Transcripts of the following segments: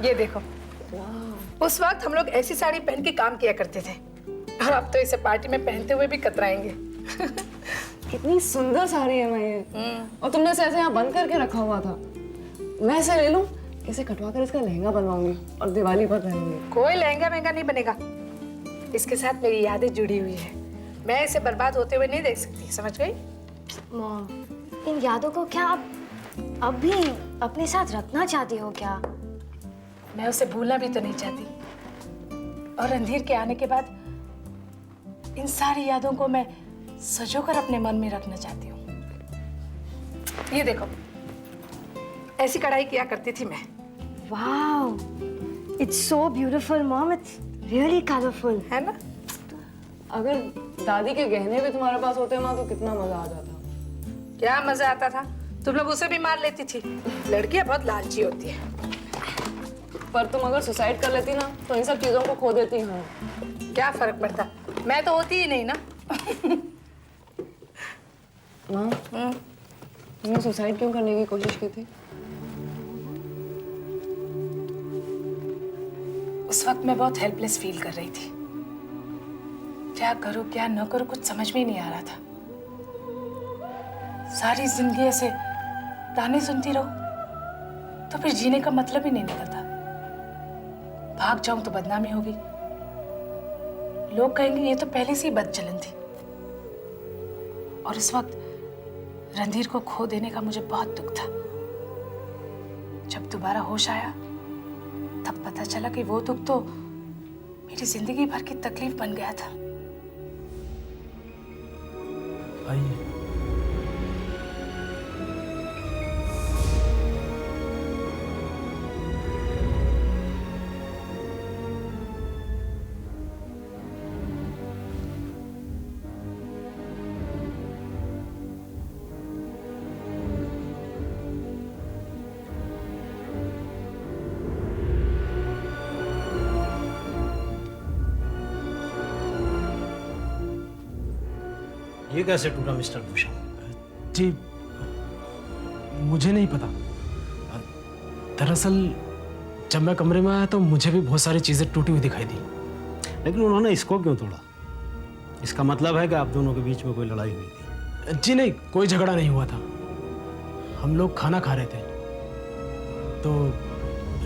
ये देखो, उस वक्त हम लोग ऐसी साड़ी पहन के काम किया करते थे और अब तो इसे पार्टी में पहनते हुए भी कतराएंगे। कितनी सुंदर साड़ी है मैं ये। और तुमने इसे ऐसे यहाँ बंद करके रखा हुआ था। मैं इसे ले लूं, इसे कटवा कर इसका लहंगा बनवाऊंगी और दिवाली पर पहनूंगी। कोई लहंगा महंगा नहीं बनेगा, इसके साथ मेरी यादें जुड़ी हुई है। मैं इसे बर्बाद होते हुए नहीं देख सकती, समझ गई? मॉम, इन यादों को क्या आप अब भी अपने साथ रखना चाहती हो क्या? मैं उसे भूलना भी तो नहीं चाहती, और रणधीर के आने के बाद इन सारी यादों को मैं सजोकर अपने मन में रखना चाहती हूँ। ये देखो, ऐसी कढ़ाई किया करती थी मैं। Wow, it's so beautiful mom, it's really colourful, है ना? अगर दादी के गहने भी तुम्हारे पास होते माँ तो कितना मजा आ जाता। क्या मजा आता था, तुम लोग उसे भी मार लेती थी। लड़कियां बहुत लालची होती है। पर तुम अगर सुसाइड कर लेती ना तो इन सब चीजों को खो देती। हाँ, क्या फर्क पड़ता, मैं तो होती ही नहीं ना। माँ, तुमने सुसाइड क्यों करने की कोशिश की थी? उस वक्त मैं बहुत हेल्पलेस फील कर रही थी। क्या करूं क्या न करूं, कुछ समझ में ही नहीं आ रहा था। सारी जिंदगी ऐसे ताने सुनती रहूं तो फिर जीने का मतलब ही नहीं निकलता। भाग जाऊं तो बदनामी होगी, लोग कहेंगे ये तो पहले से ही बदचलन थी। और इस वक्त रणधीर को खो देने का मुझे बहुत दुख था। जब दोबारा होश आया तब पता चला कि वो दुख तो मेरी जिंदगी भर की तकलीफ बन गया था। आइए। ये कैसे टूटा मिस्टर भूषण? जी, मुझे नहीं पता। दरअसल जब मैं कमरे में आया तो मुझे भी बहुत सारी चीजें टूटी हुई दिखाई दी। लेकिन उन्होंने इसको क्यों तोड़ा? इसका मतलब है कि आप दोनों के बीच में कोई लड़ाई हुई थी? जी नहीं, कोई झगड़ा नहीं हुआ था। हम लोग खाना खा रहे थे तो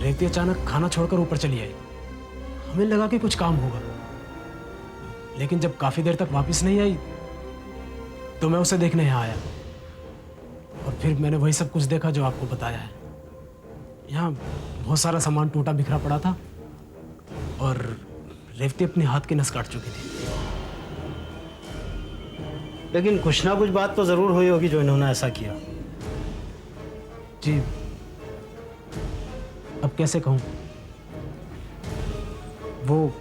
रेवती अचानक खाना छोड़कर ऊपर चली आई। हमें लगा कि कुछ काम होगा, लेकिन जब काफी देर तक वापस नहीं आई तो मैं उसे देखने यहाँ आया और फिर मैंने वही सब कुछ देखा जो आपको बताया है। यहाँ बहुत सारा सामान टूटा बिखरा पड़ा था और रेवती अपने हाथ की नस काट चुकी थी। लेकिन कुछ ना कुछ बात तो जरूर हुई होगी जो इन्होंने ऐसा किया। जी, अब कैसे कहूँ? वो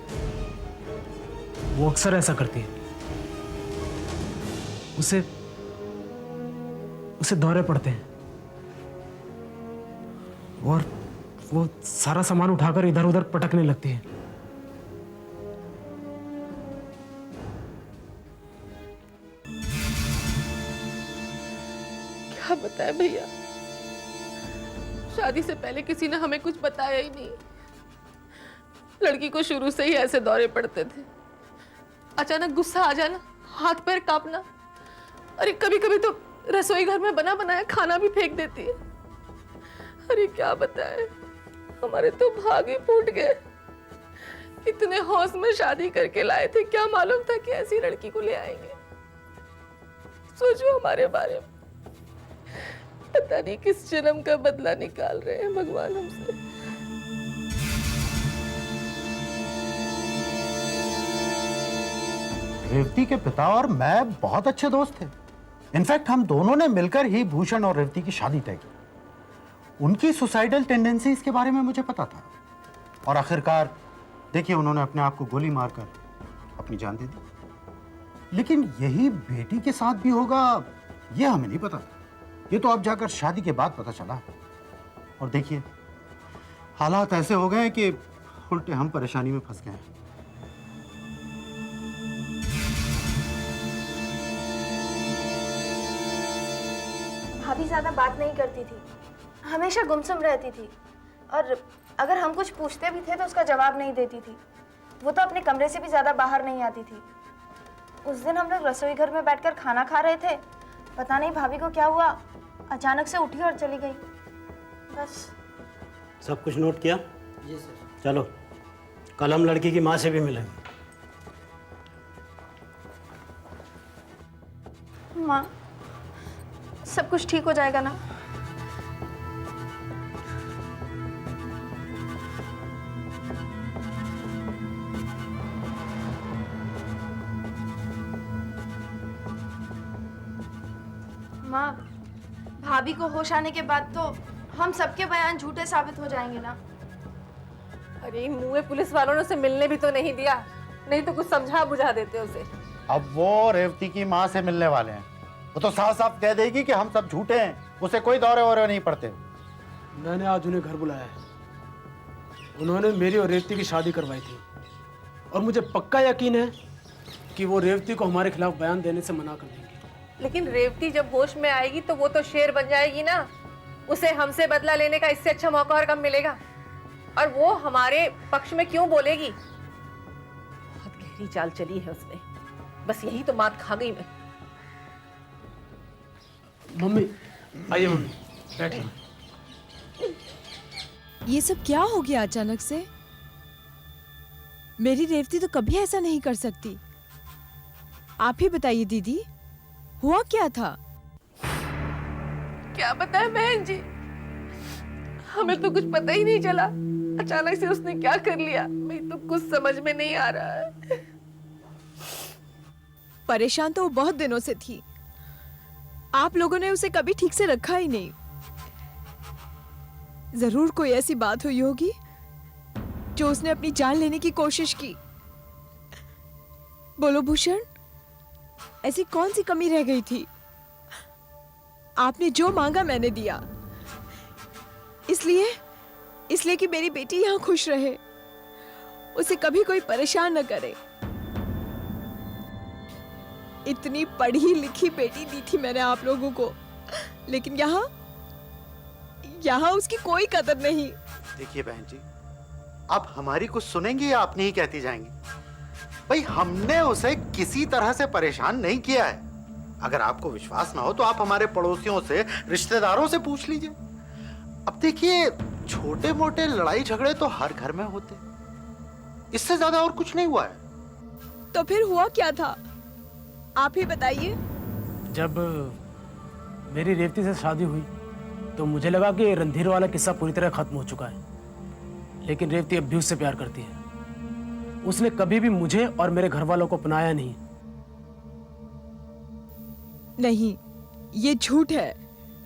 अक्सर ऐसा करती है। उसे दौरे पड़ते हैं और वो सारा सामान उठाकर इधर उधर पटकने लगती है। क्या बताएं भैया, शादी से पहले किसी ने हमें कुछ बताया ही नहीं। लड़की को शुरू से ही ऐसे दौरे पड़ते थे। अचानक गुस्सा आ जाना, हाथ पैर कांपना, अरे कभी कभी तो रसोई घर में बना बनाया खाना भी फेंक देती है। अरे क्या बताएं, हमारे तो भाग ही फूट गए। इतने हौस में शादी करके लाए थे, क्या मालूम था कि ऐसी लड़की को ले आएंगे। सोचो हमारे बारे में, पता नहीं किस जन्म का बदला निकाल रहे हैं भगवान हमसे। रेवती के पिता और मैं बहुत अच्छे दोस्त थे। इनफैक्ट हम दोनों ने मिलकर ही भूषण और रेवती की शादी तय की। उनकी सुसाइडल टेंडेंसीज के बारे में मुझे पता था और आखिरकार देखिए उन्होंने अपने आप को गोली मारकर अपनी जान दे दी। लेकिन यही बेटी के साथ भी होगा यह हमें नहीं पता। ये तो अब जाकर शादी के बाद पता चला। और देखिए हालात ऐसे हो गए कि उल्टे हम परेशानी में फंस गए हैं। भाभी ज्यादा बात नहीं करती थी, हमेशा गुमसुम रहती थी और अगर हम कुछ पूछते भी थे तो उसका जवाब नहीं देती थी। वो तो अपने कमरे से भी ज़्यादा बाहर नहीं आती थी। उस दिन हम लोग रसोई घर में बैठकर खाना खा रहे थे, पता नहीं भाभी को क्या हुआ, अचानक से उठी और चली गई। बस। सब कुछ नोट किया? जी सर। चलो कल हम लड़की की माँ से भी मिलेंगे। माँ, सब कुछ ठीक हो जाएगा ना? माँ, भाभी को होश आने के बाद तो हम सबके बयान झूठे साबित हो जाएंगे ना? अरे इन मुँह पुलिस वालों ने उसे मिलने भी तो नहीं दिया, नहीं तो कुछ समझा बुझा देते उसे। अब वो रेवती की माँ से मिलने वाले हैं, वो तो साफ साफ कह देगी कि हम सब झूठे हैं, उसे कोई दौरे वौरे नहीं पड़ते। मैंने आज उन्हें घर बुलाया है। उन्होंने मेरी और रेवती की शादी करवाई थी और मुझे पक्का यकीन है कि वो रेवती को हमारे खिलाफ बयान देने से मना कर देंगे। लेकिन रेवती जब होश में आएगी तो वो तो शेर बन जाएगी ना। उसे हमसे बदला लेने का इससे अच्छा मौका और कब मिलेगा? और वो हमारे पक्ष में क्यों बोलेगी? बहुत गहरी चाल चली है उसने, बस यही तो मात खा गई मैं। मम्मी आइए, मम्मी बैठिए। ये सब क्या हो गया अचानक से? मेरी रेवती तो कभी ऐसा नहीं कर सकती। आप ही बताइए दीदी, हुआ क्या था? क्या बताए बहन जी, हमें तो कुछ पता ही नहीं चला। अचानक से उसने क्या कर लिया, मैं तो कुछ समझ में नहीं आ रहा है। परेशान तो वो बहुत दिनों से थी। आप लोगों ने उसे कभी ठीक से रखा ही नहीं। जरूर कोई ऐसी बात हुई होगी जो उसने अपनी जान लेने की कोशिश की। बोलो भूषण, ऐसी कौन सी कमी रह गई थी? आपने जो मांगा मैंने दिया, इसलिए कि मेरी बेटी यहां खुश रहे, उसे कभी कोई परेशान न करे। इतनी पढ़ी लिखी बेटी दी थी मैंने आप लोगों को, लेकिन यहाँ उसकी कोई कदर नहीं। देखिए बहन जी, आप हमारी कुछ सुनेंगी या अपनी ही कहती जाएंगी? भाई हमने उसे किसी तरह से परेशान नहीं किया है। अगर आपको विश्वास ना हो तो आप हमारे पड़ोसियों से, रिश्तेदारों से पूछ लीजिए। अब देखिए, छोटे मोटे लड़ाई झगड़े तो हर घर में होते, इससे ज्यादा और कुछ नहीं हुआ है। तो फिर हुआ क्या था, आप ही बताइए। जब मेरी रेवती से शादी हुई तो मुझे लगा कि रणधीर वाला किस्सा पूरी तरह खत्म हो चुका है, लेकिन रेवती अब भी उससे प्यार करती है। उसने कभी भी मुझे और मेरे घर वालों को अपनाया नहीं। नहीं, ये झूठ है।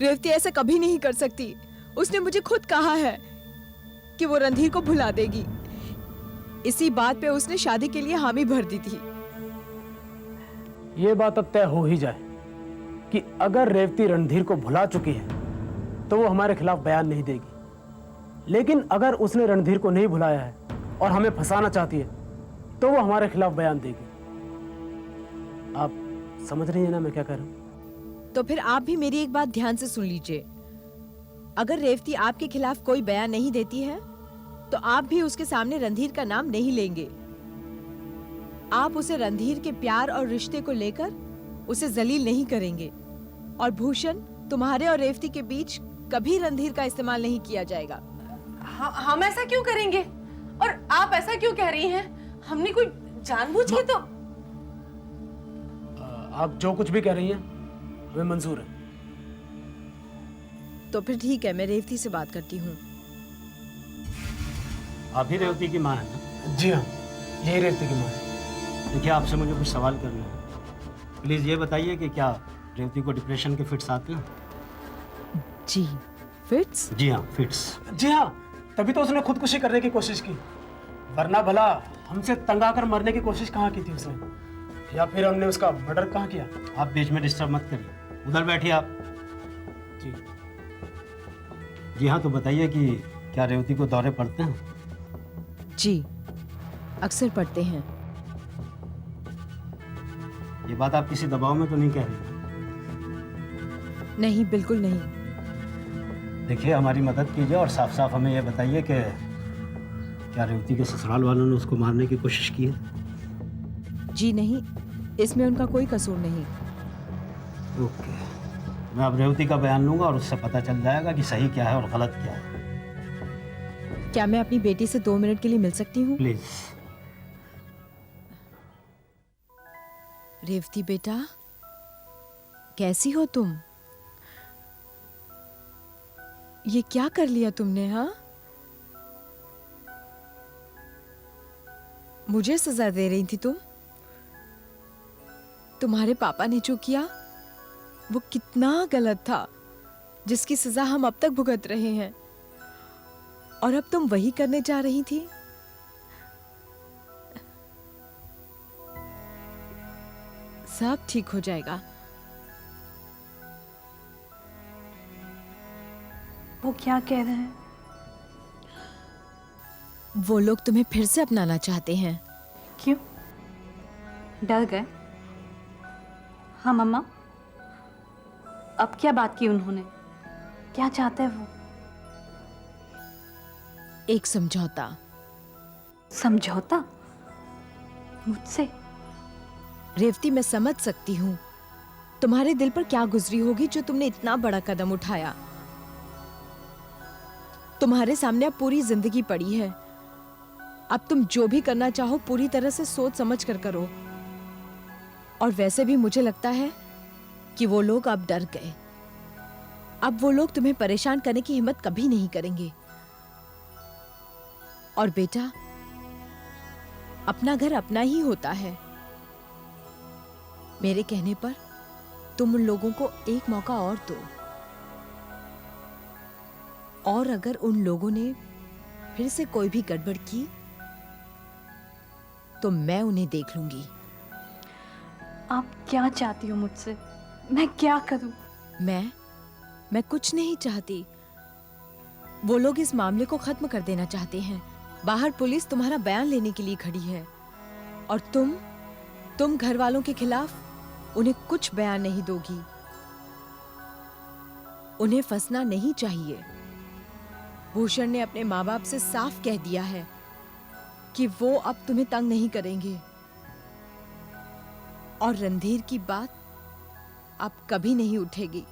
रेवती ऐसा कभी नहीं कर सकती। उसने मुझे खुद कहा है कि वो रणधीर को भुला देगी। इसी बात पे उसने शादी के लिए हामी भर दी थी। ये बात अब तय हो ही जाए कि अगर रेवती रणधीर को भुला चुकी है तो वो हमारे खिलाफ बयान नहीं देगी, लेकिन अगर उसने रणधीर को नहीं भुलाया है और हमें फंसाना चाहती है तो वो हमारे खिलाफ बयान देगी। आप समझ रही हैं ना मैं क्या कह रहा हूं? तो फिर आप भी मेरी एक बात ध्यान से सुन लीजिए। अगर रेवती आपके खिलाफ कोई बयान नहीं देती है तो आप भी उसके सामने रणधीर का नाम नहीं लेंगे। आप उसे रणधीर के प्यार और रिश्ते को लेकर उसे जलील नहीं करेंगे। और भूषण, तुम्हारे और रेवती के बीच कभी रणधीर का इस्तेमाल नहीं किया जाएगा। हम ऐसा क्यों करेंगे? और आप ऐसा क्यों कह रही हैं? हमने कोई जानबूझ के तो। आप जो कुछ भी कह रही हैं हमें मंजूर है। तो फिर ठीक है, मैं रेवती से बात करती हूँ। आप ही रेवती की माँ है ना? जी हाँ, यही रेवती की माँ है। देखिए, आपसे मुझे कुछ सवाल करने हैं। प्लीज़ ये बताइए कि क्या रेवती को डिप्रेशन के फिट्स आते हैं? जी, फिट्स? जी हाँ, फिट्स। जी हाँ, तभी तो उसने खुदकुशी करने की कोशिश की, वरना भला हमसे तंग आकर मरने की कोशिश कहाँ की थी उसने? या फिर हमने उसका मर्डर कहाँ किया? आप बीच में डिस्टर्ब मत करिए, उधर बैठिए आप। जी जी हाँ, तो बताइए कि क्या रेवती को दौरे पड़ते हैं? जी, अक्सर पढ़ते हैं। ये बात आप किसी दबाव में तो नहीं कह रही? नहीं, बिल्कुल नहीं। देखिए, हमारी मदद कीजिए और साफ साफ हमें ये बताइए कि क्या रेवती के ससुराल वालों ने उसको मारने की कोशिश की है? जी नहीं, इसमें उनका कोई कसूर नहीं। ओके, मैं अब रेवती का बयान लूंगा और उससे पता चल जाएगा कि सही क्या है और गलत क्या है। क्या मैं अपनी बेटी से 2 मिनट के लिए मिल सकती हूँ? प्लीज। रेवती बेटा, कैसी हो तुम? ये क्या कर लिया तुमने? हाँ, मुझे सजा दे रही थी तुम? तुम्हारे पापा ने जो किया वो कितना गलत था, जिसकी सजा हम अब तक भुगत रहे हैं, और अब तुम वही करने जा रही थी। सब ठीक हो जाएगा। वो क्या कह रहे हैं? वो लोग तुम्हें फिर से अपनाना चाहते हैं। क्यों? डर गए? हाँ मम्मा, अब क्या बात की उन्होंने? क्या चाहते हैं वो? एक समझौता। समझौता? मुझसे? रेवती, मैं समझ सकती हूँ तुम्हारे दिल पर क्या गुजरी होगी जो तुमने इतना बड़ा कदम उठाया। तुम्हारे सामने अब पूरी जिंदगी पड़ी है। अब तुम जो भी करना चाहो पूरी तरह से सोच समझ कर करो। और वैसे भी मुझे लगता है कि वो लोग अब डर गए। अब वो लोग तुम्हें परेशान करने की हिम्मत कभी नहीं करेंगे। और बेटा, अपना घर अपना ही होता है। मेरे कहने पर तुम उन लोगों को एक मौका और दो, और अगर उन लोगों ने फिर से कोई भी गड़बड़ की तो मैं उन्हें देख लूंगी। आप क्या चाहती हो मुझसे? मैं क्या करूं? मैं कुछ नहीं चाहती। वो लोग इस मामले को खत्म कर देना चाहते हैं। बाहर पुलिस तुम्हारा बयान लेने के लिए खड़ी है, और तुम घर वालों के खिलाफ उन्हें कुछ बयान नहीं दोगी। उन्हें फंसना नहीं चाहिए। भूषण ने अपने माँ बाप से साफ कह दिया है कि वो अब तुम्हें तंग नहीं करेंगे, और रणधीर की बात अब कभी नहीं उठेगी।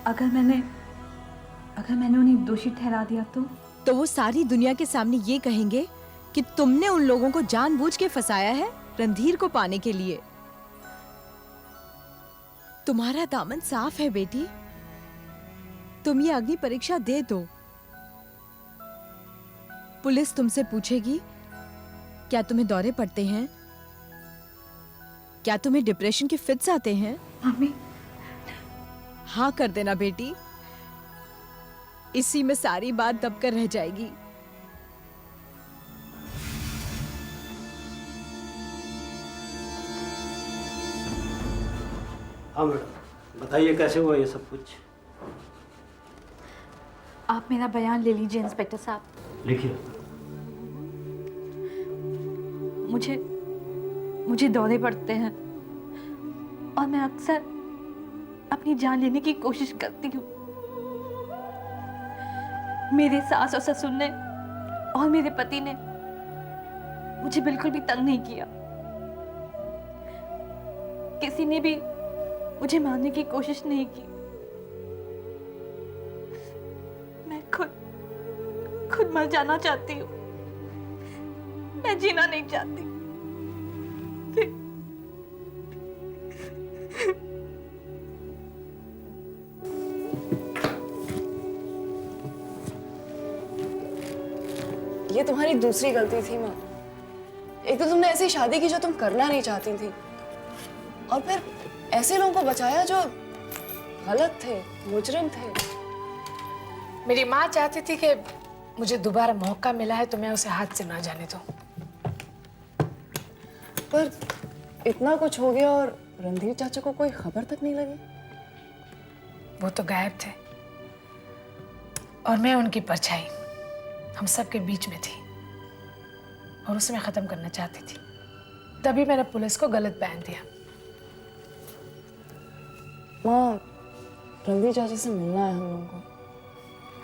अगर मैंने उन्हें दोषी ठहरा दिया तो वो सारी दुनिया के सामने ये कहेंगे कि तुमने उन लोगों को जानबूझ के फंसाया है रणधीर को पाने के लिए। तुम्हारा दामन साफ है बेटी, तुम ये अग्नि परीक्षा दे दो। पुलिस तुमसे पूछेगी क्या तुम्हें दौरे पड़ते हैं, क्या तुम्हें डिप्रेशन के फिट्स आते हैं? मम्मी, हाँ कर देना बेटी, इसी में सारी बात दबकर रह जाएगी। हाँ मैडम, बताइए कैसे हुआ ये सब कुछ? आप मेरा बयान ले लीजिए इंस्पेक्टर साहब। लिखिए। मुझे दौरे पड़ते हैं, और मैं अक्सर अपनी जान लेने की कोशिश करती हूँ। मेरे सास और ससुर ने और मेरे पति ने मुझे बिल्कुल भी तंग नहीं किया। किसी ने भी मुझे मारने की कोशिश नहीं की। मैं खुद मर जाना चाहती हूँ। मैं जीना नहीं चाहती। ये तुम्हारी दूसरी गलती थी माँ। एक तो तुमने ऐसी शादी की जो तुम करना नहीं चाहती थी, और फिर ऐसे लोगों को बचाया जो गलत थे, मुजरिम थे। मेरी माँ चाहती थी कि मुझे दोबारा मौका मिला है तो मैं उसे हाथ से ना जाने दूं। पर इतना कुछ हो गया और रणधीर चाचा को कोई खबर तक नहीं लगी। वो तो गायब थे, और मैं उनकी परछाई हम सबके बीच में थी, और उसे मैं खत्म करना चाहती थी। तभी मैंने पुलिस को गलत बयान दिया। माँ, रणधीर चाचा से मिलना है हम लोगों को।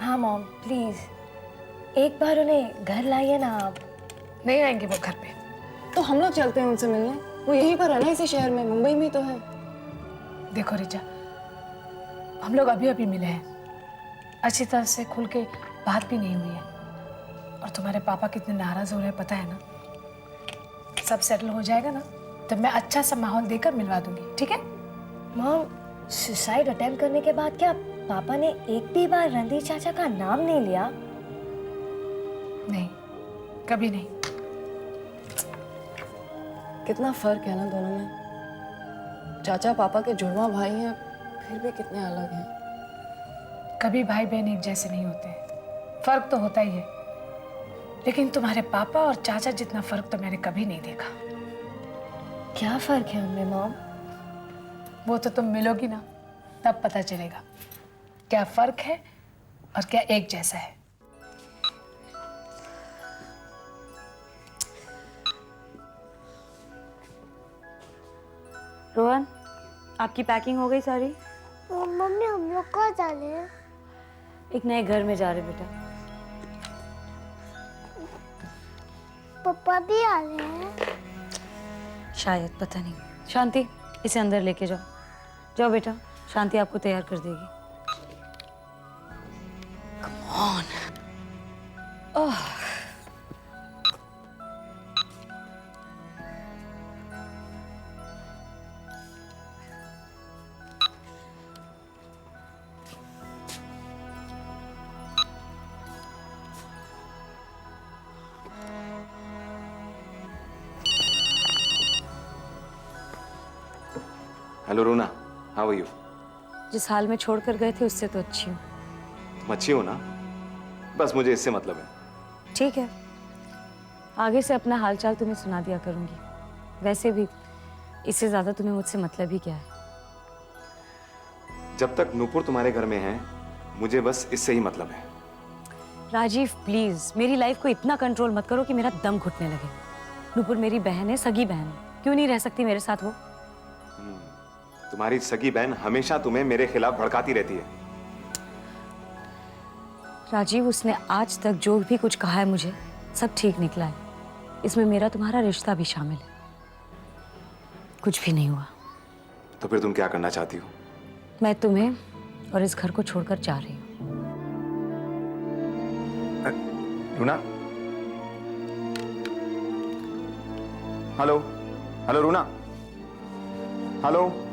हाँ मॉम, प्लीज। एक बार उन्हें घर लाइए ना आप। नहीं आएंगे वो घर पे। तो हम लोग चलते हैं उनसे मिलने, वो यहीं पर है ना इसी शहर में, मुंबई में ही तो है। देखो रिचा, हम लोग अभी अभी मिले हैं, अच्छी तरह से खुल के बात भी नहीं हुई है, और तुम्हारे पापा कितने नाराज हो रहे हैं पता है ना। सब सेटल हो जाएगा ना तब मैं अच्छा सा माहौल देकर मिलवा दूंगी, ठीक है? मॉम, सुसाइड अटेम्प्ट करने के बाद क्या पापा ने एक भी बार रणधीर चाचा का नाम नहीं लिया? नहीं, कभी नहीं। कितना फर्क है ना दोनों में। चाचा पापा के जुड़वा भाई हैं, फिर भी कितने अलग हैं। कभी भाई बहन एक जैसे नहीं होते, फर्क तो होता ही है, लेकिन तुम्हारे पापा और चाचा जितना फर्क तो मैंने कभी नहीं देखा। क्या फर्क है उनमें मॉम? वो तो तुम मिलोगी ना तब पता चलेगा क्या फर्क है और क्या एक जैसा है। रोहन, आपकी पैकिंग हो गई सारी? मम्मी हम लोग कहाँ जा रहे हैं? एक नए घर में जा रहे बेटा। पापा भी आ रहे हैं? शायद, पता नहीं। शांति, इसे अंदर लेके जाओ। जाओ बेटा, शांति आपको तैयार कर देगी। Come on. Oh. Hello Runa, how are you? जिस हाल में छोड़कर गए थे उससे तो अच्छी हूँ। तुम अच्छी हो ना? बस मुझे इससे मतलब है। ठीक है, आगे से अपना हालचाल तुम्हें सुना दिया करूंगी। वैसे भी इससे ज्यादा तुम्हें मुझसे मतलब ही क्या है? जब तक नूपुर तुम्हारे घर में है मुझे बस इससे ही मतलब है। राजीव प्लीज, मेरी लाइफ को इतना कंट्रोल मत करो कि मेरा दम घुटने लगे। नूपुर मेरी बहन है, सगी बहन है, क्यों नहीं रह सकती मेरे साथ वो? तुम्हारी सगी बहन हमेशा तुम्हें मेरे खिलाफ भड़काती रहती है। राजीव, उसने आज तक जो भी कुछ कहा है मुझे सब ठीक निकला है। इसमें मेरा तुम्हारा रिश्ता भी शामिल है। कुछ भी नहीं हुआ। तो फिर तुम क्या करना चाहती हो? मैं तुम्हें और इस घर को छोड़कर जा रही हूँ। रूना, हेलो हेलो रूना, हेलो।